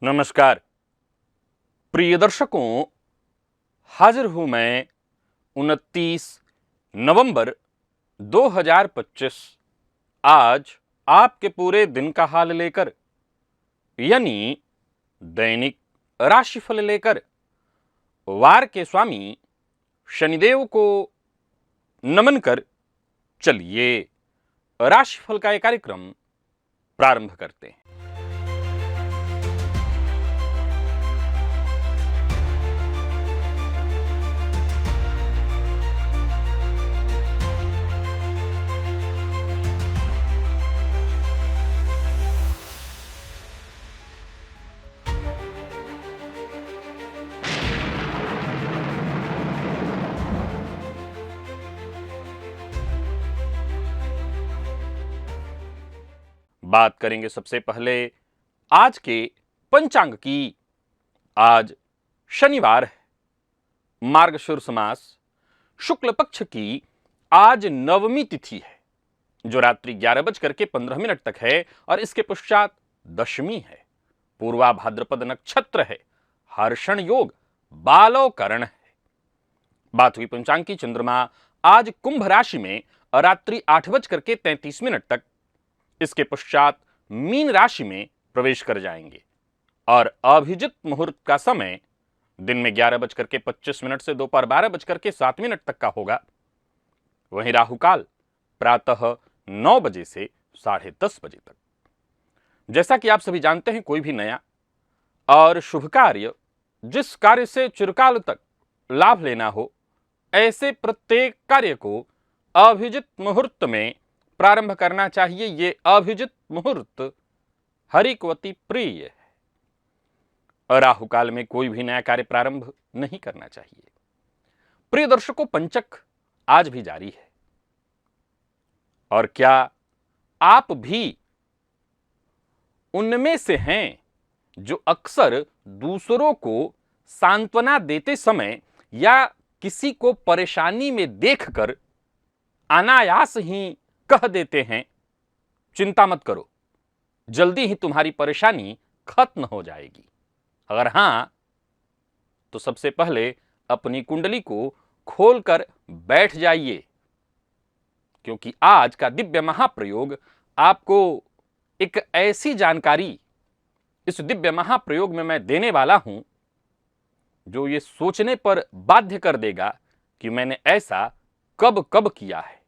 नमस्कार प्रिय दर्शकों, हाजिर हूं मैं 29 नवंबर 2025 आज आपके पूरे दिन का हाल लेकर, यानी दैनिक राशिफल लेकर वार के स्वामी शनिदेव को नमन कर चलिए राशिफल का एक कार्यक्रम प्रारंभ करते हैं। बात करेंगे सबसे पहले आज के पंचांग की। आज शनिवार है, मार्गशीर्ष मास शुक्ल पक्ष की आज नवमी तिथि है जो रात्रि 11:15 तक है और इसके पश्चात दशमी है। पूर्वा भाद्रपद नक्षत्र है, हर्षण योग बालोकरण है। बात हुई पंचांग की। चंद्रमा आज कुंभ राशि में रात्रि 8:33 तक, इसके पश्चात मीन राशि में प्रवेश कर जाएंगे और अभिजित मुहूर्त का समय दिन में 11:25 से दोपहर 12:07 तक का होगा। वहीं राहु काल प्रातः 9 बजे से 10:30 बजे तक। जैसा कि आप सभी जानते हैं, कोई भी नया और शुभ कार्य, जिस कार्य से चिरकाल तक लाभ लेना हो, ऐसे प्रत्येक कार्य को अभिजित मुहूर्त में प्रारंभ करना चाहिए। ये अभिजित मुहूर्त हरिकवती प्रिय है। राहु काल में कोई भी नया कार्य प्रारंभ नहीं करना चाहिए। प्रिय दर्शकों, पंचक आज भी जारी है और क्या आप भी उनमें से हैं जो अक्सर दूसरों को सांत्वना देते समय या किसी को परेशानी में देखकर अनायास ही कह देते हैं, चिंता मत करो, जल्दी ही तुम्हारी परेशानी खत्म हो जाएगी? अगर हां, तो सबसे पहले अपनी कुंडली को खोलकर बैठ जाइए, क्योंकि आज का दिव्य महाप्रयोग आपको एक ऐसी जानकारी इस दिव्य महाप्रयोग में मैं देने वाला हूं जो ये सोचने पर बाध्य कर देगा कि मैंने ऐसा कब कब किया है।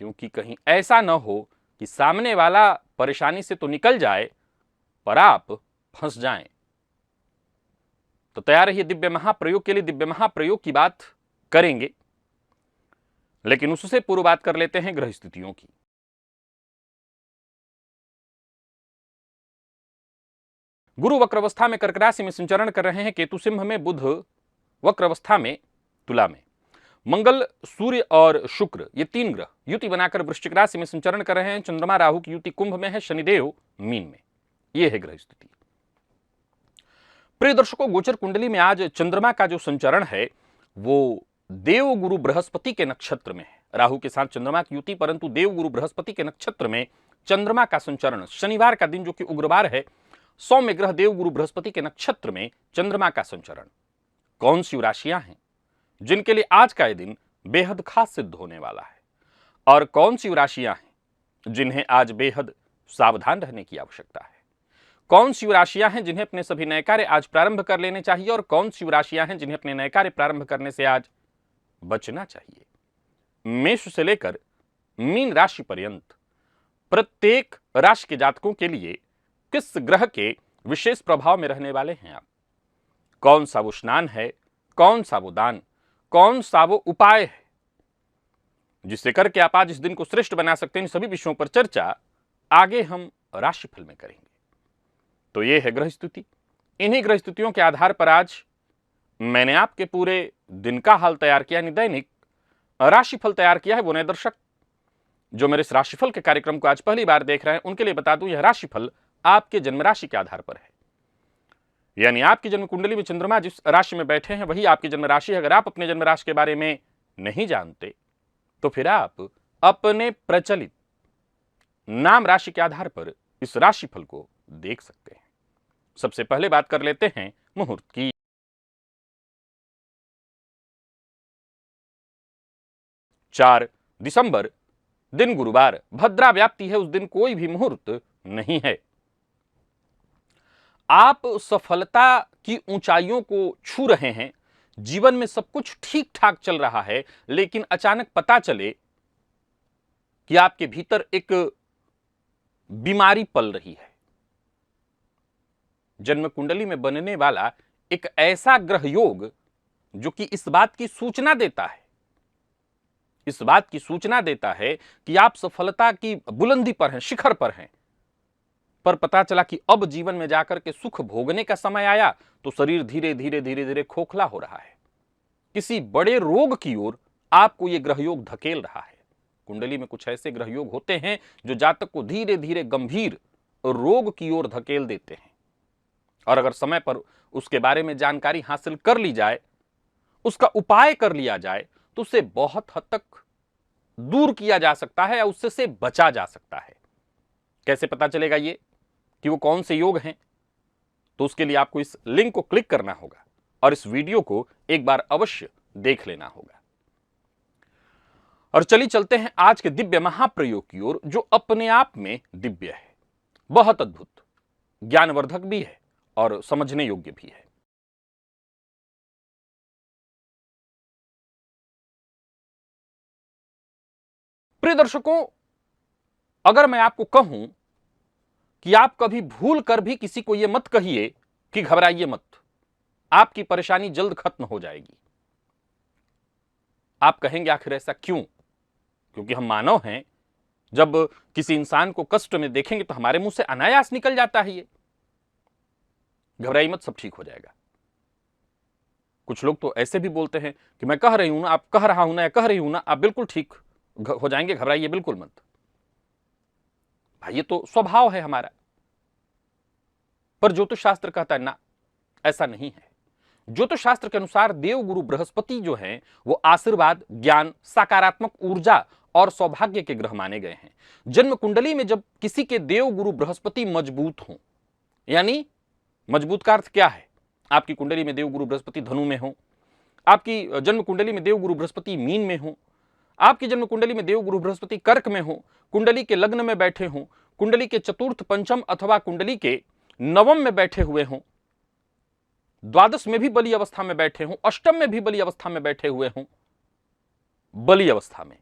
क्योंकि कहीं ऐसा न हो कि सामने वाला परेशानी से तो निकल जाए पर आप फंस जाएं। तो तैयार रहिए दिव्य महाप्रयोग के लिए। दिव्य महाप्रयोग की बात करेंगे, लेकिन उससे पूर्व बात कर लेते हैं ग्रह स्थितियों की। गुरु वक्र अवस्था में कर्क राशि में संचरण कर रहे हैं, केतु सिंह में, बुध वक्र अवस्था में तुला में, मंगल सूर्य और शुक्र ये तीन ग्रह युति बनाकर वृश्चिक राशि में संचरण कर रहे हैं। चंद्रमा राहु की युति कुंभ में है, शनिदेव मीन में। यह है ग्रह स्थिति। प्रिय दर्शकों, गोचर कुंडली में आज चंद्रमा का जो संचरण है वो देव गुरु बृहस्पति के नक्षत्र में है। राहु के साथ चंद्रमा की युति, परंतु देव गुरु बृहस्पति के नक्षत्र में चंद्रमा का संचरण, शनिवार का दिन जो कि उग्रवार है, सौम्य ग्रह देव गुरु बृहस्पति के नक्षत्र में चंद्रमा का संचरण। कौन सी राशियां हैं जिनके लिए आज का यह दिन बेहद खास सिद्ध होने वाला है, और कौन सी राशियां हैं जिन्हें आज बेहद सावधान रहने की आवश्यकता है? कौन सी राशियां हैं जिन्हें अपने सभी नए कार्य आज प्रारंभ कर लेने चाहिए, और कौन सी राशियां हैं जिन्हें अपने नए कार्य प्रारंभ करने से आज बचना चाहिए? मेष से लेकर मीन राशि पर्यंत प्रत्येक राशि के जातकों के लिए किस ग्रह के विशेष प्रभाव में रहने वाले हैं आप? कौन सा वो स्नान है, कौन सा वो दान, कौन सा वो उपाय है जिससे करके आप आज इस दिन को श्रेष्ठ बना सकते हैं? सभी विषयों पर चर्चा आगे हम राशिफल में करेंगे। तो ये है ग्रह स्थिति। इन्हीं ग्रह स्थितियों के आधार पर आज मैंने आपके पूरे दिन का हाल तैयार किया, यानी दैनिक राशिफल तैयार किया है। वो नए दर्शक जो मेरे इस राशिफल के कार्यक्रम को आज पहली बार देख रहे हैं, उनके लिए बता दूं, यह राशिफल आपके जन्म राशि के आधार पर है। यानी आपकी जन्म कुंडली में चंद्रमा जिस राशि में बैठे हैं वही आपकी जन्म राशि है। अगर आप अपने जन्म राशि के बारे में नहीं जानते तो फिर आप अपने प्रचलित नाम राशि के आधार पर इस राशिफल को देख सकते हैं। सबसे पहले बात कर लेते हैं मुहूर्त की। 4 दिसंबर, दिन गुरुवार, भद्रा व्याप्ति है, उस दिन कोई भी मुहूर्त नहीं है। आप सफलता की ऊंचाइयों को छू रहे हैं, जीवन में सब कुछ ठीक ठाक चल रहा है, लेकिन अचानक पता चले कि आपके भीतर एक बीमारी पल रही है। जन्म कुंडली में बनने वाला एक ऐसा ग्रह योग जो कि इस बात की सूचना देता है, इस बात की सूचना देता है कि आप सफलता की बुलंदी पर हैं, शिखर पर हैं, पर पता चला कि अब जीवन में जाकर के सुख भोगने का समय आया तो शरीर धीरे धीरे धीरे धीरे खोखला हो रहा है। किसी बड़े रोग की ओर आपको यह ग्रह योग धकेल रहा है। कुंडली में कुछ ऐसे ग्रह योग होते हैं जो जातक को धीरे धीरे गंभीर रोग की ओर धकेल देते हैं, और अगर समय पर उसके बारे में जानकारी हासिल कर ली जाए, उसका उपाय कर लिया जाए, तो उसे बहुत हद तक दूर किया जा सकता है या उससे से बचा जा सकता है। कैसे पता चलेगा ये कि वो कौन से योग हैं? तो उसके लिए आपको इस लिंक को क्लिक करना होगा और इस वीडियो को एक बार अवश्य देख लेना होगा। और चलिए चलते हैं आज के दिव्य महाप्रयोग की ओर, जो अपने आप में दिव्य है, बहुत अद्भुत, ज्ञानवर्धक भी है और समझने योग्य भी है। प्रिय दर्शकों, अगर मैं आपको कहूं कि आप कभी भूल कर भी किसी को यह मत कहिए कि घबराइए मत, आपकी परेशानी जल्द खत्म हो जाएगी, आप कहेंगे आखिर ऐसा क्यों? क्योंकि हम मानव हैं, जब किसी इंसान को कष्ट में देखेंगे तो हमारे मुंह से अनायास निकल जाता है ये, घबराइए मत, सब ठीक हो जाएगा। कुछ लोग तो ऐसे भी बोलते हैं कि मैं कह रही हूं ना, आप कह रहा हूं ना, या कह रही हूं ना, आप बिल्कुल ठीक हो जाएंगे, घबराइए बिल्कुल मत। भाई ये तो स्वभाव है हमारा, पर ज्योतिष शास्त्र कहता है ना, ऐसा नहीं है। ज्योतिष शास्त्र के अनुसार देवगुरु बृहस्पति जो हैं वो आशीर्वाद, ज्ञान, सकारात्मक ऊर्जा और सौभाग्य के ग्रह माने गए हैं। जन्म कुंडली में जब किसी के देवगुरु बृहस्पति मजबूत हों, यानी मजबूत का अर्थ क्या है? आपकी कुंडली में देवगुरु बृहस्पति धनु में हो, आपकी जन्म कुंडली में देवगुरु बृहस्पति मीन में हो, आपकी जन्म कुंडली में देवगुरु बृहस्पति कर्क में हो, कुंडली के लग्न में बैठे हों, कुंडली के चतुर्थ, पंचम अथवा कुंडली के नवम में बैठे हुए हों, द्वादश में भी बली अवस्था में बैठे हों, अष्टम में भी बली अवस्था में बैठे हुए हों, बली अवस्था में,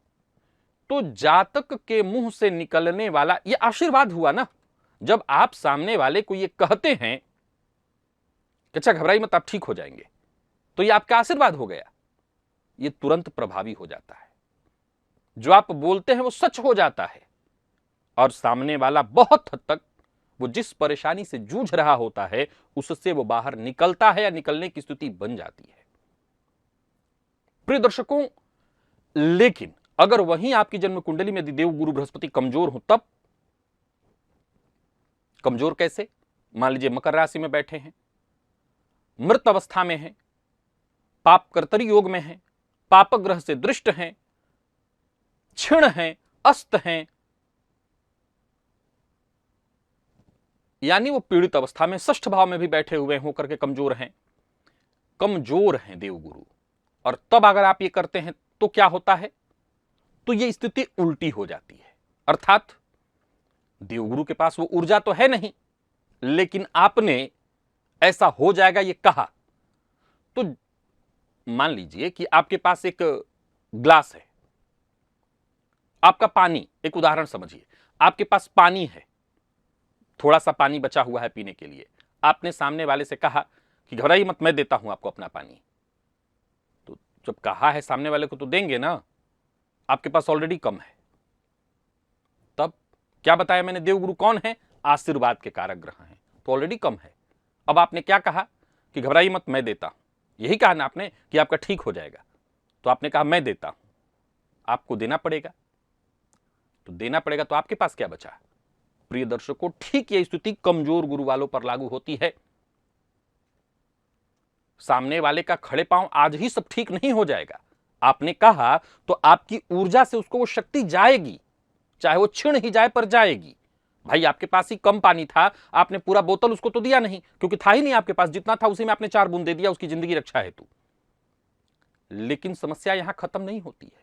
तो जातक के मुंह से निकलने वाला यह आशीर्वाद हुआ ना। जब आप सामने वाले को यह कहते हैं कि अच्छा घबराइए मत, आप ठीक हो जाएंगे, तो यह आपका आशीर्वाद हो गया, यह तुरंत प्रभावी हो जाता है। जो आप बोलते हैं वो सच हो जाता है, और सामने वाला बहुत हद तक वो जिस परेशानी से जूझ रहा होता है उससे वो बाहर निकलता है या निकलने की स्थिति बन जाती है। प्रिय दर्शकों, लेकिन अगर वहीं आपकी जन्म कुंडली में देवगुरु बृहस्पति कमजोर हो, तब कमजोर कैसे? मान लीजिए मकर राशि में बैठे हैं, मृत अवस्था में हैं, पाप कर्तरी योग में हैं, पाप ग्रह से दृष्ट हैं, क्षीण हैं, अस्त हैं, यानी वो पीड़ित अवस्था में षष्ठ भाव में भी बैठे हुए होकर के कमजोर हैं देवगुरु, और तब अगर आप ये करते हैं तो क्या होता है? तो ये स्थिति उल्टी हो जाती है। अर्थात देवगुरु के पास वो ऊर्जा तो है नहीं, लेकिन आपने ऐसा हो जाएगा ये कहा। तो मान लीजिए कि आपके पास एक ग्लास है, आपका पानी, एक उदाहरण समझिए, आपके पास पानी है, थोड़ा सा पानी बचा हुआ है पीने के लिए, आपने सामने वाले से कहा कि घबराइए मत, मैं देता हूं आपको अपना पानी। तो जब कहा है सामने वाले को तो देंगे ना, आपके पास ऑलरेडी कम है। तब क्या बताया मैंने? देवगुरु कौन है? आशीर्वाद के कारक ग्रह हैं, तो ऑलरेडी कम है। अब आपने क्या कहा कि घबराइए मत, मैं देता हूं, यही कहा ना आपने कि आपका ठीक हो जाएगा, तो आपने कहा मैं देता हूं, आपको देना पड़ेगा, तो देना पड़ेगा, तो आपके पास क्या बचा? प्रिय दर्शकों, ठीक यह स्थिति कमजोर गुरु वालों पर लागू होती है। सामने वाले का खड़े पांव आज ही सब ठीक नहीं हो जाएगा। आपने कहा तो आपकी ऊर्जा से उसको वो शक्ति जाएगी, चाहे वो क्षीण ही जाए पर जाएगी, भाई आपके पास ही कम पानी था, आपने पूरा बोतल उसको तो दिया नहीं, क्योंकि था ही नहीं आपके पास, जितना था उसी में आपने 4 बूंद दे दिया उसकी जिंदगी रक्षा हेतु। लेकिन समस्या यहां खत्म नहीं होती है।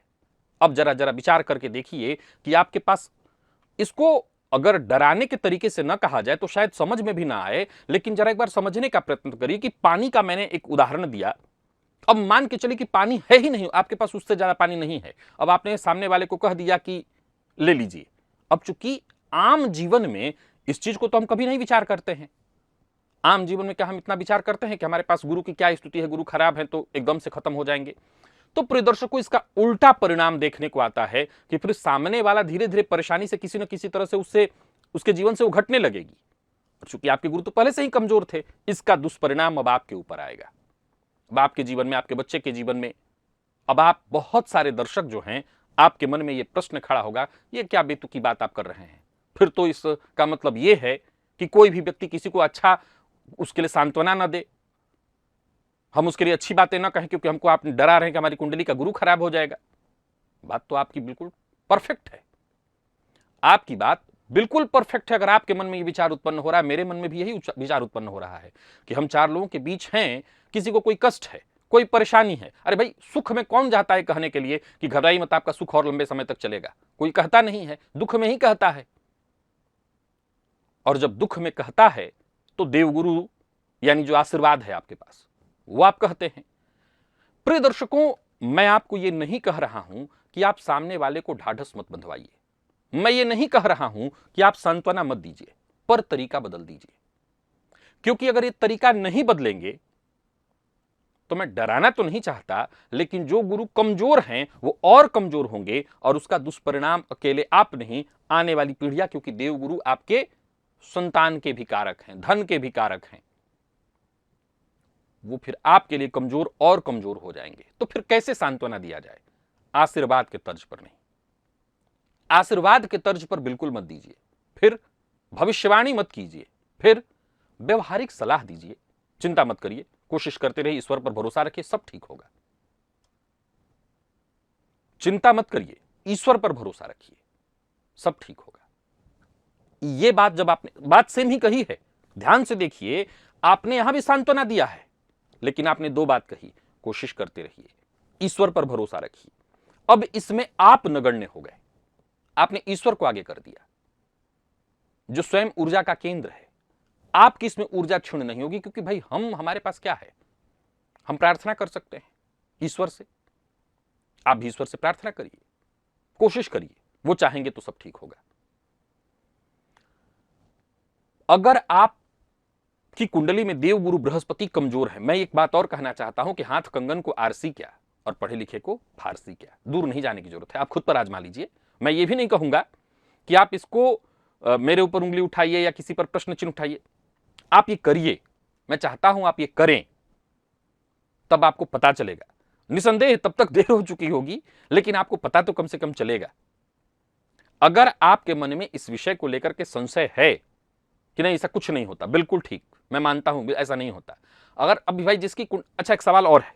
अब जरा जरा विचार करके देखिए कि आपके पास, इसको अगर डराने के तरीके से न कहा जाए तो शायद समझ में भी ना आए, लेकिन जरा एक बार समझने का प्रयत्न करिए कि पानी का मैंने एक उदाहरण दिया। अब मान के चलिए कि पानी है ही नहीं, आपके पास उससे ज्यादा पानी नहीं है। अब आपने सामने वाले को कह दिया कि ले लीजिए। अब चूंकि आम जीवन में इस चीज को तो हम कभी नहीं विचार करते हैं। आम जीवन में क्या हम इतना विचार करते हैं कि हमारे पास गुरु की क्या स्थिति है, गुरु खराब है तो एकदम से खत्म हो जाएंगे? तो प्रिय दर्शकों, इसका उल्टा परिणाम देखने को आता है कि फिर सामने वाला धीरे धीरे परेशानी से किसी न किसी तरह से उससे, उसके जीवन से वो घटने लगेगी। और चूंकि आपके गुरु तो पहले से ही कमजोर थे, इसका दुष्परिणाम अब आपके ऊपर आएगा। अब आपके जीवन में, आपके बच्चे के जीवन में, अब आप, बहुत सारे दर्शक जो हैं, आपके मन में यह प्रश्न खड़ा होगा, ये क्या बेतुकी बात आप कर रहे हैं? फिर तो इसका मतलब यह है कि कोई भी व्यक्ति किसी को अच्छा, उसके लिए सांत्वना न दे, हम उसके लिए अच्छी बातें ना कहें, क्योंकि हमको आप डरा रहे हैं कि हमारी कुंडली का गुरु खराब हो जाएगा। बात तो आपकी बिल्कुल परफेक्ट है, आपकी बात बिल्कुल परफेक्ट है। अगर आपके मन में ये विचार उत्पन्न हो रहा है, मेरे मन में भी यही विचार उत्पन्न हो रहा है कि हम 4 लोगों के बीच हैं, किसी को कोई कष्ट है, कोई परेशानी है। अरे भाई, सुख में कौन जाता है कहने के लिए कि घबराइए मत, आपका सुख और लंबे समय तक चलेगा? कोई कहता नहीं है, दुख में ही कहता है। और जब दुख में कहता है तो देवगुरु यानी जो आशीर्वाद है आपके पास, वो आप कहते हैं। प्रिय दर्शकों, मैं आपको ये नहीं कह रहा हूं कि आप सामने वाले को ढाढ़स मत बंधवाइए, मैं ये नहीं कह रहा हूं कि आप सांत्वना मत दीजिए, पर तरीका बदल दीजिए। क्योंकि अगर ये तरीका नहीं बदलेंगे तो, मैं डराना तो नहीं चाहता, लेकिन जो गुरु कमजोर हैं वो और कमजोर होंगे, और उसका दुष्परिणाम अकेले आप नहीं, आने वाली पीढ़ियां, क्योंकि देवगुरु आपके संतान के भी कारक हैं, धन के भी कारक हैं, वो फिर आपके लिए कमजोर और कमजोर हो जाएंगे। तो फिर कैसे सांत्वना दिया जाए? आशीर्वाद के तर्ज पर नहीं, आशीर्वाद के तर्ज पर बिल्कुल मत दीजिए, फिर भविष्यवाणी मत कीजिए, फिर व्यवहारिक सलाह दीजिए। चिंता मत करिए, कोशिश करते रहिए, ईश्वर पर भरोसा रखिए, सब ठीक होगा। चिंता मत करिए, ईश्वर पर भरोसा रखिए, सब ठीक होगा। ये बात जब आपने, बात सेम ही कही है, ध्यान से देखिए, आपने यहां भी सांत्वना दिया है, लेकिन आपने 2 बात कही, कोशिश करते रहिए, ईश्वर पर भरोसा रखिए। अब इसमें आप नगण्य हो गए, आपने ईश्वर को आगे कर दिया, जो स्वयं ऊर्जा का केंद्र है। आपकी इसमें ऊर्जा क्षुण्ण नहीं होगी, क्योंकि भाई हमारे पास क्या है? हम प्रार्थना कर सकते हैं ईश्वर से, आप भी ईश्वर से प्रार्थना करिए, कोशिश करिए, वो चाहेंगे तो सब ठीक होगा। अगर आप की कुंडली में देवगुरु बृहस्पति कमजोर है, मैं एक बात और कहना चाहता हूं कि हाथ कंगन को आरसी क्या और पढ़े लिखे को फारसी क्या, दूर नहीं जाने की जरूरत है, आप खुद पर आजमा लीजिए। मैं ये भी नहीं कहूंगा कि आप इसको मेरे ऊपर उंगली उठाइए या किसी पर प्रश्न चिन्ह उठाइए, आप ये करिए, मैं चाहता हूं आप ये करें, तब आपको पता चलेगा। निसंदेह तब तक देर हो चुकी होगी, लेकिन आपको पता तो कम से कम चलेगा। अगर आपके मन में इस विषय को लेकर के संशय है कि नहीं ऐसा कुछ नहीं होता, बिल्कुल ठीक, मैं मानता हूं ऐसा नहीं होता। अगर अभी भाई जिसकी, अच्छा एक सवाल और है,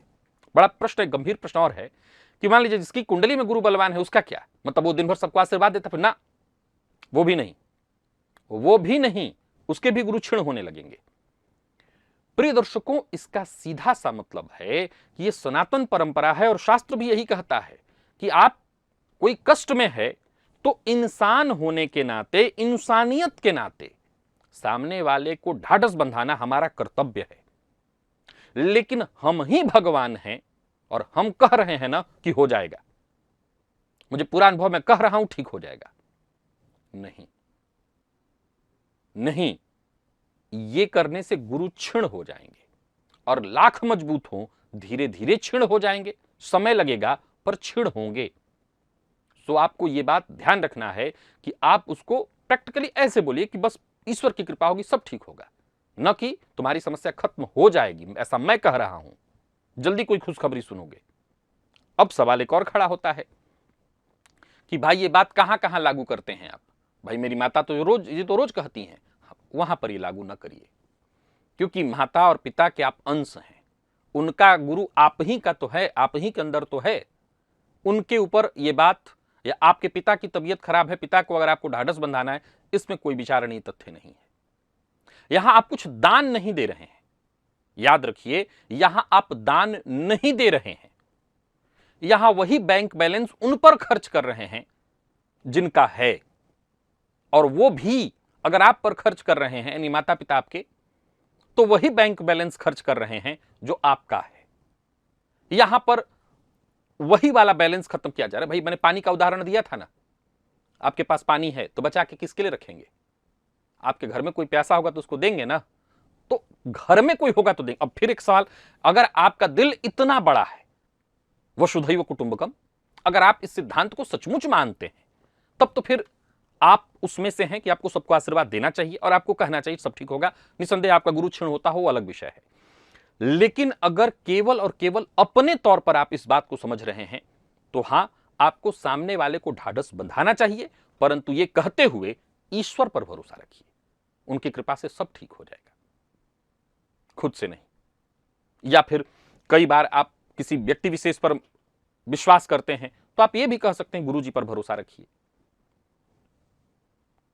बड़ा प्रश्न, एक गंभीर प्रश्न और है कि मान लीजिए जिसकी कुंडली में गुरु बलवान है, उसका क्या मतलब? वो दिन भर सबको आशीर्वाद देता, फिर ना, वो भी नहीं, वो भी नहीं, उसके भी गुरु क्षीण होने लगेंगे। प्रिय दर्शकों, इसका सीधा सा मतलब है कि यह सनातन परंपरा है, और शास्त्र भी यही कहता है कि आप कोई कष्ट में है तो इंसान होने के नाते, इंसानियत के नाते सामने वाले को ढाढ़स बंधाना हमारा कर्तव्य है। लेकिन हम ही भगवान हैं और हम कह रहे हैं ना कि हो जाएगा, मुझे पूरा अनुभव, मैं कह रहा हूं ठीक हो जाएगा। नहीं नहीं, ये करने से गुरु क्षीण हो जाएंगे, और लाख मजबूत हो धीरे धीरे क्षीण हो जाएंगे, समय लगेगा पर क्षीण होंगे। तो आपको यह बात ध्यान रखना है कि आप उसको प्रैक्टिकली ऐसे बोलिए कि बस ईश्वर की कृपा होगी, सब ठीक होगा, न कि तुम्हारी समस्या खत्म हो जाएगी, ऐसा मैं कह रहा हूं, जल्दी कोई खुशखबरी सुनोगे। अब सवाल एक और खड़ा होता है कि भाई ये बात कहां कहां लागू करते हैं आप? भाई मेरी माता तो रोज कहती हैं, वहां पर ये लागू न करिए, क्योंकि माता और पिता के आप अंश हैं, उनका गुरु आप ही का तो है, आप ही के अंदर तो है, उनके ऊपर ये बात या आपके पिता की तबीयत खराब है, पिता को अगर आपको ढाढ़स बंधाना है, इसमें कोई विचारणीय तथ्य नहीं है। यहां आप कुछ दान नहीं दे रहे हैं, याद रखिए, यहां आप दान नहीं दे रहे हैं, यहां वही बैंक बैलेंस उन पर खर्च कर रहे हैं जिनका है, और वो भी अगर आप पर खर्च कर रहे हैं, यानी माता पिता आपके, तो वही बैंक बैलेंस खर्च कर रहे हैं जो आपका है। यहां पर वही वाला बैलेंस खत्म किया जा रहा है। भाई, मैंने पानी का उदाहरण दिया था ना, आपके पास पानी है तो बचा के किसके लिए रखेंगे? आपके घर में कोई प्यासा होगा तो उसको देंगे ना, तो घर में कोई होगा तो देंगे। अब फिर एक सवाल, अगर आपका दिल इतना बड़ा है, वसुधैव कुटुंबकम, अगर आप इस सिद्धांत को सचमुच मानते हैं, तब तो फिर आप उसमें से हैं कि आपको सबको आशीर्वाद देना चाहिए और आपको कहना चाहिए सब ठीक होगा। निसंदेह आपका गुरु क्षीण होता हो, वो अलग विषय है। लेकिन अगर केवल और केवल अपने तौर पर आप इस बात को समझ रहे हैं, तो हां, आपको सामने वाले को ढाढ़स बंधाना चाहिए, परंतु यह कहते हुए ईश्वर पर भरोसा रखिए, उनकी कृपा से सब ठीक हो जाएगा, खुद से नहीं। या फिर कई बार आप किसी व्यक्ति विशेष पर विश्वास करते हैं, तो आप यह भी कह सकते हैं गुरुजी पर भरोसा रखिए।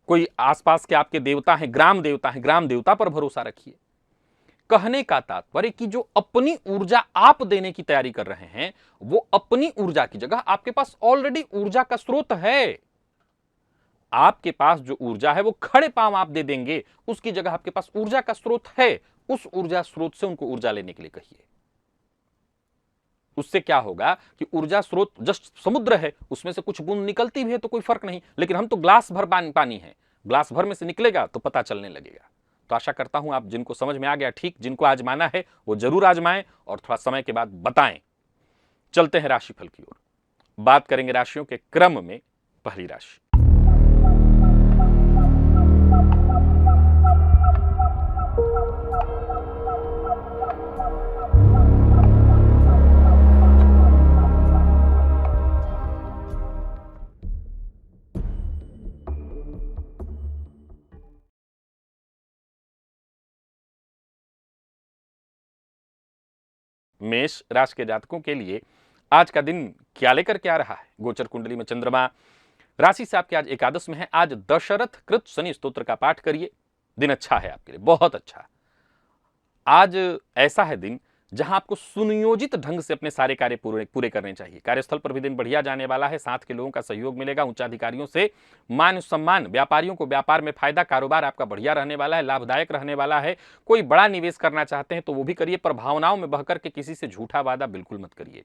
कोई आसपास के आपके देवता हैं, ग्राम देवता हैं, ग्राम देवता पर भरोसा रखिए। कहने का तात्पर्य कि जो अपनी ऊर्जा आप देने की तैयारी कर रहे हैं, वो अपनी ऊर्जा की जगह आपके पास ऑलरेडी ऊर्जा का स्रोत है। आपके पास जो ऊर्जा है वो खड़े पांव आप दे देंगे, उसकी जगह आपके पास ऊर्जा का स्रोत है। उस ऊर्जा स्रोत से उनको ऊर्जा लेने के लिए कहिए। उससे क्या होगा कि ऊर्जा स्रोत जस्ट समुद्र है, उसमें से कुछ बूंद निकलती भी है तो कोई फर्क नहीं, लेकिन हम तो ग्लास भर पानी है, ग्लास भर में से निकलेगा तो पता चलने लगेगा। तो आशा करता हूं आप जिनको समझ में आ गया ठीक, जिनको आजमाना है वो जरूर आजमाएं और थोड़ा समय के बाद बताएं। चलते हैं राशिफल की ओर, बात करेंगे राशियों के क्रम में। पहली राशि मेष राशि के जातकों के लिए आज का दिन क्या लेकर के आ रहा है? गोचर कुंडली में चंद्रमा राशि से आपके आज एकादश में है। आज दशरथ कृत शनि स्तोत्र का पाठ करिए, दिन अच्छा है आपके लिए, बहुत अच्छा। आज ऐसा है दिन जहां आपको सुनियोजित ढंग से अपने सारे कार्य पूरे करने चाहिए। कार्यस्थल पर भी दिन बढ़िया जाने वाला है, साथ के लोगों का सहयोग मिलेगा, उच्चाधिकारियों से मान सम्मान, व्यापारियों को व्यापार में फायदा, कारोबार आपका बढ़िया रहने वाला है, लाभदायक रहने वाला है। कोई बड़ा निवेश करना चाहते हैं तो वो भी करिए, पर भावनाओं में बहकर के किसी से झूठा वादा बिल्कुल मत करिए।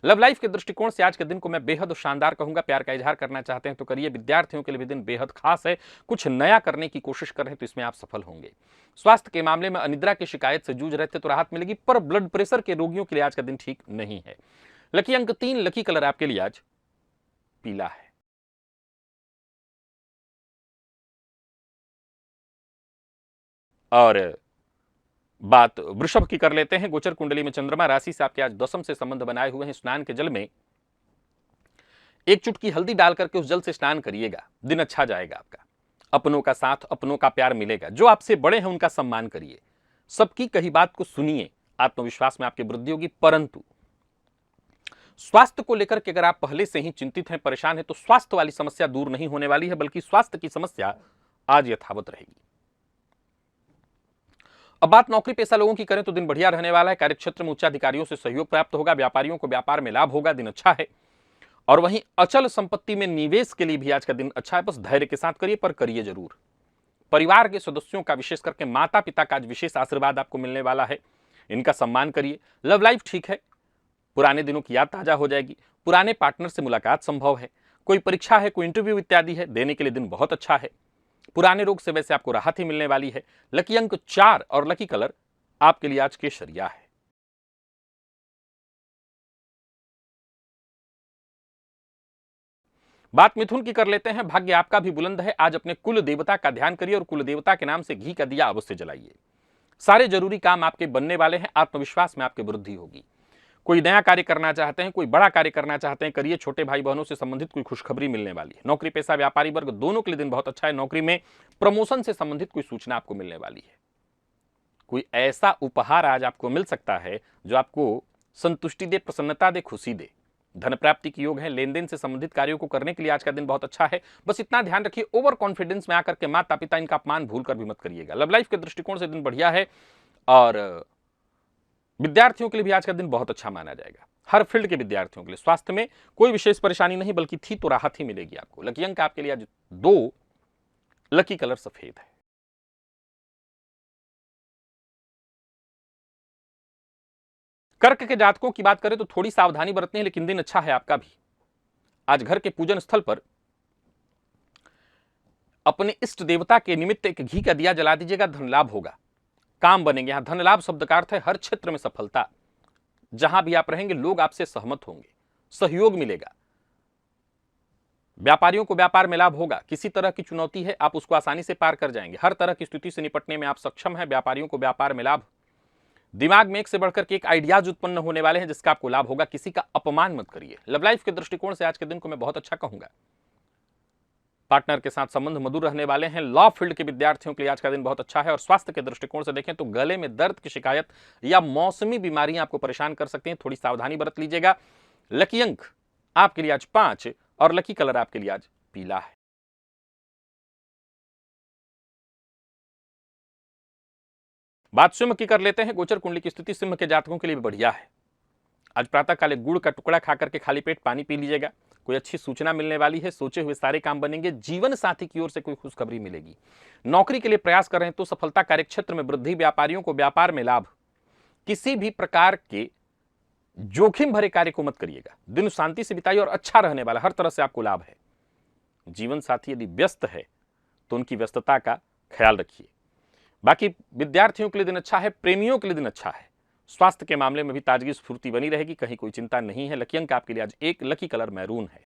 लव लाइफ के दृष्टिकोण से आज के दिन को मैं बेहद शानदार कहूंगा। प्यार का इजहार करना चाहते हैं तो करिए। विद्यार्थियों के लिए भी दिन बेहद खास है, कुछ नया करने की कोशिश कर रहे हैं तो इसमें आप सफल होंगे। स्वास्थ्य के मामले में अनिद्रा की शिकायत से जूझ रहे थे तो राहत मिलेगी, पर ब्लड प्रेशर के रोगियों के लिए आज का दिन ठीक नहीं है। लकी अंक 3, लकी कलर आपके लिए आज पीला है। और बात वृषभ की कर लेते हैं। गोचर कुंडली में चंद्रमा राशि से आपके आज दशम से संबंध बनाए हुए हैं। स्नान के जल में एक चुटकी हल्दी डाल करके उस जल से स्नान करिएगा, दिन अच्छा जाएगा आपका। अपनों का साथ, अपनों का प्यार मिलेगा। जो आपसे बड़े हैं उनका सम्मान करिए, सबकी कही बात को सुनिए, आत्मविश्वास में आपकी वृद्धि होगी। परंतु स्वास्थ्य को लेकर के अगर आप पहले से ही चिंतित हैं, परेशान हैं, तो स्वास्थ्य वाली समस्या दूर नहीं होने वाली है, बल्कि स्वास्थ्य की समस्या आज यथावत रहेगी। अब बात नौकरी पेशा लोगों की करें तो दिन बढ़िया रहने वाला है। कार्यक्षेत्र में उच्चाधिकारियों से सहयोग प्राप्त होगा, व्यापारियों को व्यापार में लाभ होगा, दिन अच्छा है। और वहीं अचल संपत्ति में निवेश के लिए भी आज का दिन अच्छा है, बस धैर्य के साथ करिए, पर करिए जरूर। परिवार के सदस्यों का, विशेष करके माता पिता का आज विशेष आशीर्वाद आपको मिलने वाला है, इनका सम्मान करिए। लव लाइफ ठीक है, पुराने दिनों की याद ताजा हो जाएगी, पुराने पार्टनर से मुलाकात संभव है, कोई परीक्षा है, कोई इंटरव्यू इत्यादि है, देने के लिए दिन बहुत अच्छा है। पुराने रोग से वैसे आपको राहत ही मिलने वाली है। लकी अंक 4 और लकी कलर आपके लिए आज केसरिया है। बात मिथुन की कर लेते हैं। भाग्य आपका भी बुलंद है। आज अपने कुल देवता का ध्यान करिए और कुल देवता के नाम से घी का दिया अवश्य जलाइए। सारे जरूरी काम आपके बनने वाले हैं, आत्मविश्वास में आपकी वृद्धि होगी। कोई नया कार्य करना चाहते हैं, कोई बड़ा कार्य करना चाहते हैं, करिए। छोटे भाई बहनों से संबंधित कोई खुशखबरी मिलने वाली है। नौकरी पेशा व्यापारी वर्ग दोनों के लिए दिन बहुत अच्छा है। नौकरी में प्रमोशन से संबंधित कोई सूचना आपको मिलने वाली है। कोई ऐसा उपहार आज आपको मिल सकता है जो आपको संतुष्टि दे, प्रसन्नता दे, खुशी दे। धन प्राप्ति के योग है, लेन देन से संबंधित कार्यों को करने के लिए आज का दिन बहुत अच्छा है। बस इतना ध्यान रखिए, ओवर कॉन्फिडेंस में आकर के माता पिता इनका अपमान भूल कर भी मत करिएगा। लव लाइफ के दृष्टिकोण से दिन बढ़िया है और विद्यार्थियों के लिए भी आज का दिन बहुत अच्छा माना जाएगा। हर फील्ड के विद्यार्थियों के लिए स्वास्थ्य में कोई विशेष परेशानी नहीं, बल्कि थी तो राहत ही मिलेगी आपको। लकी अंक आपके लिए आज 2, लकी कलर सफेद है। कर्क के जातकों की बात करें तो थोड़ी सावधानी बरतनी है, लेकिन दिन अच्छा है आपका भी। आज घर के पूजन स्थल पर अपने इष्ट देवता के निमित्त एक घी का दिया जला दीजिएगा, धन लाभ होगा, काम बनेंगे। यहां धन लाभ शब्द का अर्थ है हर क्षेत्र में सफलता। जहां भी आप रहेंगे लोग आपसे सहमत होंगे, सहयोग मिलेगा। व्यापारियों को व्यापार में लाभ होगा। किसी तरह की चुनौती है आप उसको आसानी से पार कर जाएंगे। हर तरह की स्थिति से निपटने में आप सक्षम हैं। व्यापारियों को व्यापार में लाभ। दिमाग में एक से बढ़कर के एक आइडियाज उत्पन्न होने वाले हैं जिसका आपको लाभ होगा। किसी का अपमान मत करिए। लव लाइफ के दृष्टिकोण से आज के दिन को मैं बहुत अच्छा कहूंगा। पार्टनर के साथ संबंध मधुर रहने वाले हैं। लॉ फील्ड के विद्यार्थियों के लिए आज का दिन बहुत अच्छा है। और स्वास्थ्य के दृष्टिकोण से देखें तो गले में दर्द की शिकायत या मौसमी बीमारियां आपको परेशान कर सकती हैं, थोड़ी सावधानी बरत लीजिएगा। लकी अंक आपके लिए आज 5 और लकी कलर आपके लिए आज पीला है। बात सिंह की कर लेते हैं। गोचर कुंडली की स्थिति सिंह के जातकों के लिए भी बढ़िया है। आज प्रातः काले गुड़ का टुकड़ा खाकर के खाली पेट पानी पी लीजिएगा। कोई अच्छी सूचना मिलने वाली है, सोचे हुए सारे काम बनेंगे। जीवन साथी की ओर से कोई खुशखबरी मिलेगी। नौकरी के लिए प्रयास कर रहे हैं तो सफलता, कार्यक्षेत्र में वृद्धि, व्यापारियों को व्यापार में लाभ। किसी भी प्रकार के जोखिम भरे कार्य को मत करिएगा। दिन शांति से बिताइए और अच्छा रहने वाला, हर तरह से आपको लाभ है। जीवन साथी यदि व्यस्त है तो उनकी व्यस्तता का ख्याल रखिए। बाकी विद्यार्थियों के लिए दिन अच्छा है, प्रेमियों के लिए दिन अच्छा है। स्वास्थ्य के मामले में भी ताजगी स्फूर्ति बनी रहेगी, कहीं कोई चिंता नहीं है। लकी अंक आपके लिए आज 1, लकी कलर मैरून है।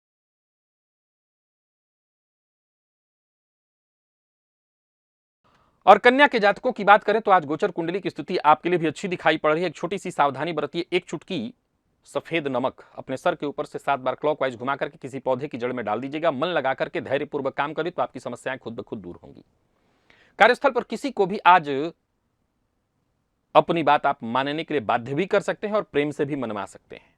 और कन्या के जातकों की बात करें तो आज गोचर कुंडली की स्थिति आपके लिए भी अच्छी दिखाई पड़ रही है। एक छोटी सी सावधानी बरतिए। एक चुटकी सफेद नमक अपने सर के ऊपर से 7 बार क्लॉकवाइज घुमा करके किसी पौधे की जड़ में डाल दीजिएगा। मन लगा करके धैर्यपूर्वक काम करिए तो आपकी समस्याएं खुद ब खुद दूर होंगी। कार्यस्थल पर किसी को भी आज अपनी बात आप मानने के लिए बाध्य भी कर सकते हैं और प्रेम से भी मनवा सकते हैं।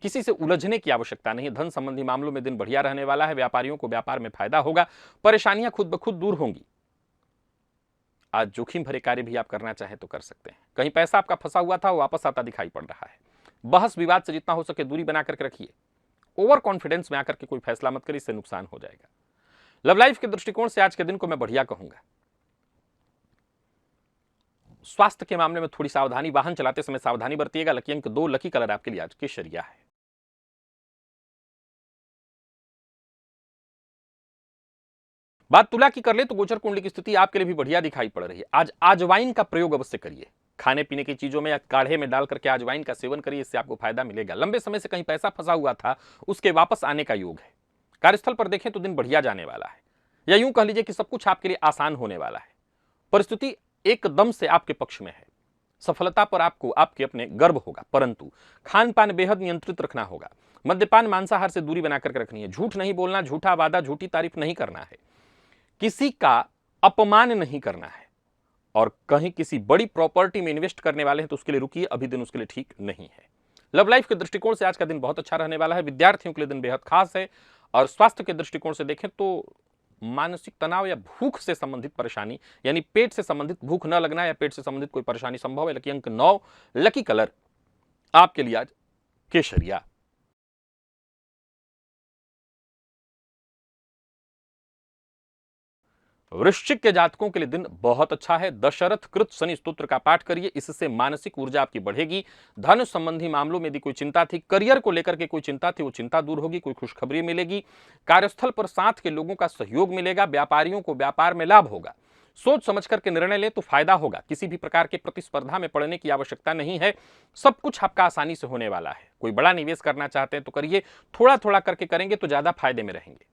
किसी से उलझने की आवश्यकता नहीं है। धन संबंधी मामलों में दिन बढ़िया रहने वाला है। व्यापारियों को व्यापार में फायदा होगा। परेशानियां खुद ब खुद दूर होंगी। आज जोखिम भरे कार्य भी आप करना चाहें तो कर सकते हैं। कहीं पैसा आपका फंसा हुआ था वो वापस आता दिखाई पड़ रहा है। बहस विवाद से जितना हो सके दूरी बना करके रखिए। ओवर कॉन्फिडेंस में आकर के कोई फैसला मत करिए, इससे नुकसान हो जाएगा। लव लाइफ के दृष्टिकोण से आज के दिन को मैं बढ़िया कहूंगा। स्वास्थ्य के मामले में थोड़ी सावधानी, वाहन चलाते समय सावधानी बरतिएगा। लकी अंक 2, लकी कलर आपके लिए आज केसरिया है। बात तुला की कर ले तो गोचर कुंडली की स्थिति आपके लिए भी बढ़िया दिखाई पड़ रही है। आज अजवाइन का प्रयोग अवश्य करिए। खाने पीने की चीजों में या काढ़े में डाल करके अजवाइन का सेवन करिए, इससे आपको फायदा मिलेगा। लंबे समय से कहीं पैसा फंसा हुआ था उसके वापस आने का योग है। कार्यस्थल पर देखें तो दिन बढ़िया जाने वाला है, या यूं कह लीजिए कि सब कुछ आपके लिए आसान होने वाला है। परिस्थिति एकदम से आपके पक्ष में है। सफलता पर आपको आपके अपने गर्व होगा, परंतु खान पान बेहद नियंत्रित रखना होगा। मद्यपान, मांसाहार से दूरी बनाकर रखनी है। झूठ नहीं बोलना, झूठा वादा, झूठी तारीफ नहीं करना है। किसी का अपमान नहीं करना है। और कहीं किसी बड़ी प्रॉपर्टी में इन्वेस्ट करने वाले हैं तो उसके लिए रुकिए, अभी दिन उसके लिए ठीक नहीं है। लव लाइफ के दृष्टिकोण से आज का दिन बहुत अच्छा रहने वाला है। विद्यार्थियों के लिए दिन बेहद खास है। और स्वास्थ्य के दृष्टिकोण से देखें तो मानसिक तनाव या भूख से संबंधित परेशानी, यानी पेट से संबंधित भूख न लगना या पेट से संबंधित कोई परेशानी संभव है। लकी अंक 9, लकी कलर आपके लिए आज केसरिया। वृश्चिक के जातकों के लिए दिन बहुत अच्छा है। दशरथ कृत शनि स्तोत्र का पाठ करिए, इससे मानसिक ऊर्जा आपकी बढ़ेगी। धन संबंधी मामलों में यदि कोई चिंता थी, करियर को लेकर के कोई चिंता थी, वो चिंता दूर होगी। कोई खुशखबरी मिलेगी। कार्यस्थल पर साथ के लोगों का सहयोग मिलेगा। व्यापारियों को व्यापार में लाभ होगा। सोच समझ करके निर्णय ले तो फायदा होगा। किसी भी प्रकार के प्रतिस्पर्धा में पड़ने की आवश्यकता नहीं है। सब कुछ आपका आसानी से होने वाला है। कोई बड़ा निवेश करना चाहते हैं तो करिए, थोड़ा थोड़ा करके करेंगे तो ज्यादा फायदे में रहेंगे।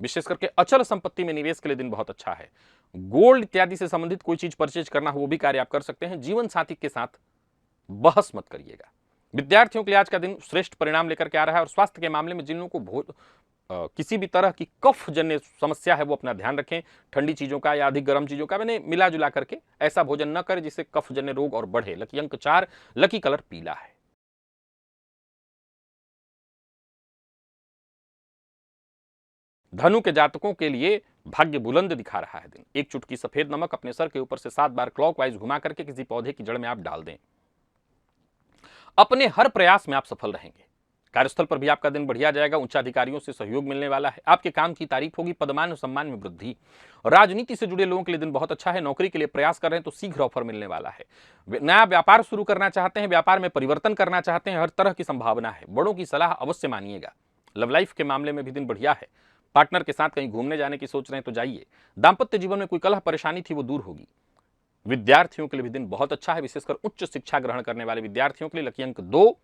विशेष करके अचल संपत्ति में निवेश के लिए दिन बहुत अच्छा है। गोल्ड इत्यादि से संबंधित कोई चीज परचेज करना हो वो भी कार्य आप कर सकते हैं। जीवन साथी के साथ बहस मत करिएगा। विद्यार्थियों के लिए आज का दिन श्रेष्ठ परिणाम लेकर के आ रहा है। और स्वास्थ्य के मामले में जिन लोगों को किसी भी तरह की कफ जन्य समस्या है वो अपना ध्यान रखें। ठंडी चीजों का या अधिक गर्म चीजों का मैंने मिला जुला करके ऐसा भोजन न करें जिससे कफ जन्य रोग और बढ़े। लकी अंक 4, लकी कलर पीला है। धनु के जातकों के लिए भाग्य बुलंद दिखा रहा है दिन। एक चुटकी सफेद नमक अपने सर के ऊपर से 7 बार क्लॉकवाइज घुमा करके किसी पौधे की जड़ में आप डाल दें। अपने हर प्रयास में आप सफल रहेंगे। कार्यस्थल पर भी आपका दिन बढ़िया जाएगा। उच्चाधिकारियों से सहयोग मिलने वाला है। आपके काम की तारीफ होगी। पदमान और सम्मान में वृद्धि। राजनीति से जुड़े लोगों के लिए दिन बहुत अच्छा है। नौकरी के लिए प्रयास कर रहे हैं तो शीघ्र ऑफर मिलने वाला है। नया व्यापार शुरू करना चाहते हैं, व्यापार में परिवर्तन करना चाहते हैं, हर तरह की संभावना है। बड़ों की सलाह अवश्य मानिएगा। लव लाइफ के मामले में भी दिन बढ़िया है। पार्टनर के साथ कहीं घूमने जाने की सोच रहे हैं तो जाइए। दाम्पत्य जीवन में कोई कलह परेशानी थी वो दूर होगी। विद्यार्थियों के लिए भी दिन बहुत अच्छा है। विशेषकर उच्च शिक्षा ग्रहण करने वाले विद्यार्थियों के लिए लकी अंक 2,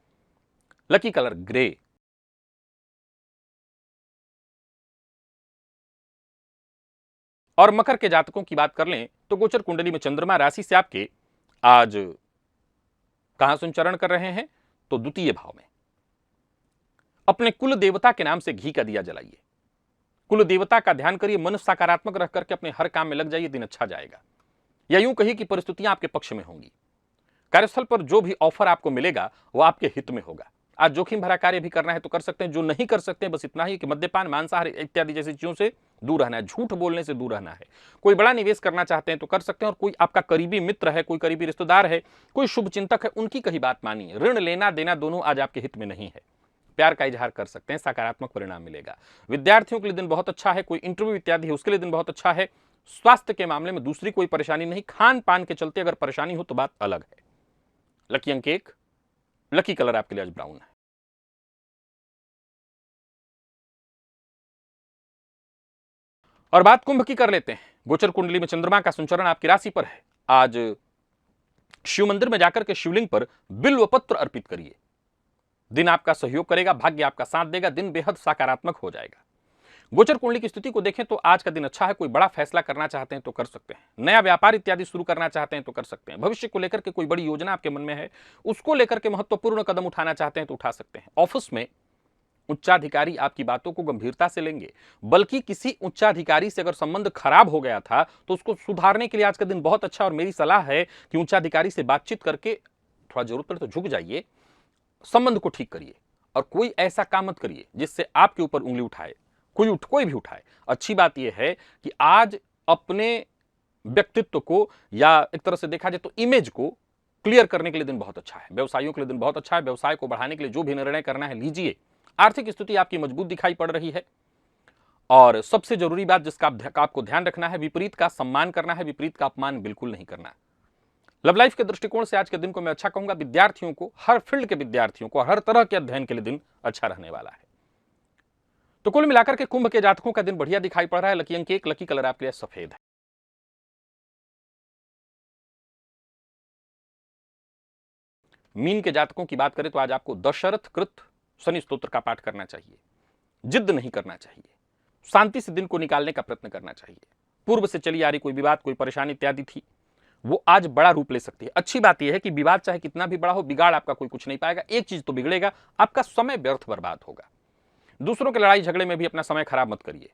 लकी कलर ग्रे। और मकर के जातकों की बात कर लें तो गोचर कुंडली में चंद्रमा राशि से आपके आज कहां संचरण कर रहे हैं तो द्वितीय भाव में। अपने कुल देवता के नाम से घी का दिया जलाइए। कुल देवता का ध्यान करिए। मन सकारात्मक रख करके अपने हर काम में लग जाइए। दिन अच्छा जाएगा। या यूं कहिए कि परिस्थितियां आपके पक्ष में होंगी। कार्यस्थल पर जो भी ऑफर आपको मिलेगा वो आपके हित में होगा। आज जोखिम भरा कार्य भी करना है तो कर सकते हैं। जो नहीं कर सकते हैं बस इतना ही कि मद्यपान, मांसाहार इत्यादि जैसी चीजों से दूर रहना है। झूठ बोलने से दूर रहना है। कोई बड़ा निवेश करना चाहते हैं तो कर सकते हैं। और कोई आपका करीबी मित्र है, कोई करीबी रिश्तेदार है, कोई शुभ चिंतक है, उनकी कही बात मानिए। ऋण लेना देना दोनों आज आपके हित में नहीं है। प्यार का इजहार कर सकते हैं। सकारात्मक परिणाम मिलेगा। विद्यार्थियों के लिए दिन बहुत अच्छा है। कोई इंटरव्यू इत्यादि है उसके लिए दिन बहुत अच्छा है। स्वास्थ्य के मामले में दूसरी कोई परेशानी नहीं। खान पान के चलते अगर परेशानी हो तो बात अलग है। लकी अंक 1, लकी कलर आपके लिए आज ब्राउन है। और बात कुंभ की कर लेते हैं। गोचर कुंडली में चंद्रमा का संचरण आपकी राशि पर है। आज शिव मंदिर में जाकर के शिवलिंग पर बिल्व पत्र अर्पित करिए। दिन आपका सहयोग करेगा। भाग्य आपका साथ देगा। दिन बेहद सकारात्मक हो जाएगा। गोचर कुंडली की स्थिति को देखें तो आज का दिन अच्छा है। कोई बड़ा फैसला करना चाहते हैं तो कर सकते हैं। नया व्यापार इत्यादि शुरू करना चाहते हैं तो कर सकते हैं। भविष्य को लेकर के कोई बड़ी योजना आपके मन में है, उसको लेकर के महत्वपूर्ण कदम उठाना चाहते हैं तो उठा सकते हैं। ऑफिस में उच्चाधिकारी आपकी बातों को गंभीरता से लेंगे। बल्कि किसी उच्चाधिकारी से अगर संबंध खराब हो गया था तो उसको सुधारने के लिए आज का दिन बहुत अच्छा। और मेरी सलाह है कि उच्चाधिकारी से बातचीत करके थोड़ा जरूरत पड़े तो झुक जाइए, संबंध को ठीक करिए। और कोई ऐसा काम मत करिए जिससे आपके ऊपर उंगली उठाए, कोई भी उठाए। अच्छी बात यह है कि आज अपने व्यक्तित्व को या एक तरह से देखा जाए तो इमेज को क्लियर करने के लिए दिन बहुत अच्छा है। व्यवसायियों के लिए दिन बहुत अच्छा है। व्यवसाय को बढ़ाने के लिए जो भी निर्णय करना है लीजिए। आर्थिक स्थिति आपकी मजबूत दिखाई पड़ रही है। और सबसे जरूरी बात जिसका आपको ध्यान रखना है, विपरीत का सम्मान करना है। विपरीत का अपमान बिल्कुल नहीं करना। लव लाइफ के दृष्टिकोण से आज के दिन को मैं अच्छा कहूंगा। विद्यार्थियों को, हर फील्ड के विद्यार्थियों को, हर तरह के अध्ययन के लिए दिन अच्छा रहने वाला है। तो कुल मिलाकर के कुंभ के जातकों का दिन बढ़िया दिखाई पड़ रहा है। लकी अंक 1, लकी कलर आपके लिए सफेद है। मीन के जातकों की बात करें तो आज आपको दशरथ कृत शनि स्तोत्र का पाठ करना चाहिए। जिद नहीं करना चाहिए। शांति से दिन को निकालने का प्रयत्न करना चाहिए। पूर्व से चली आ रही कोई विवाद, कोई परेशानी इत्यादि थी, वो आज बड़ा रूप ले सकती है। अच्छी बात यह है कि विवाद चाहे कितना भी बड़ा हो, बिगाड़ आपका कोई कुछ नहीं पाएगा। एक चीज तो बिगड़ेगा, आपका समय व्यर्थ बर्बाद होगा। दूसरों के लड़ाई झगड़े में भी अपना समय खराब मत करिए।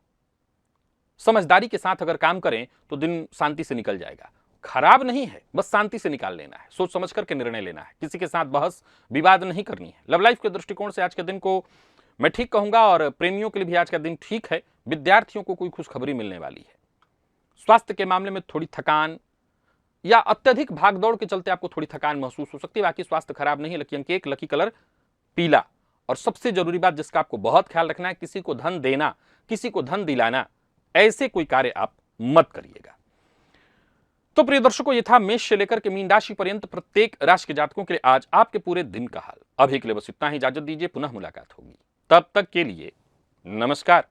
समझदारी के साथ अगर काम करें तो दिन शांति से निकल जाएगा। खराब नहीं है, बस शांति से निकाल लेना है। सोच समझ करके निर्णय लेना है। किसी के साथ बहस विवाद नहीं करनी है। लव लाइफ के दृष्टिकोण से आज के दिन को मैं ठीक कहूंगा। और प्रेमियों के लिए भी आज का दिन ठीक है। विद्यार्थियों को कोई खुशखबरी मिलने वाली है। स्वास्थ्य के मामले में थोड़ी थकान या अत्यधिक भागदौड़ के चलते आपको थोड़ी थकान महसूस हो सकती है। बाकी स्वास्थ्य खराब नहीं है। लकी अंक 1, लकी कलर पीला। और सबसे जरूरी बात जिसका आपको बहुत ख्याल रखना है, किसी को धन देना, किसी को धन दिलाना, ऐसे कोई कार्य आप मत करिएगा। तो प्रिय दर्शकों, ये था मेष से लेकर के मीन राशि पर्यंत प्रत्येक राशि के जातकों के लिए आज आपके पूरे दिन का हाल। अभी के लिए बस इतना ही। इजाजत दीजिए, पुनः मुलाकात होगी। तब तक के लिए नमस्कार।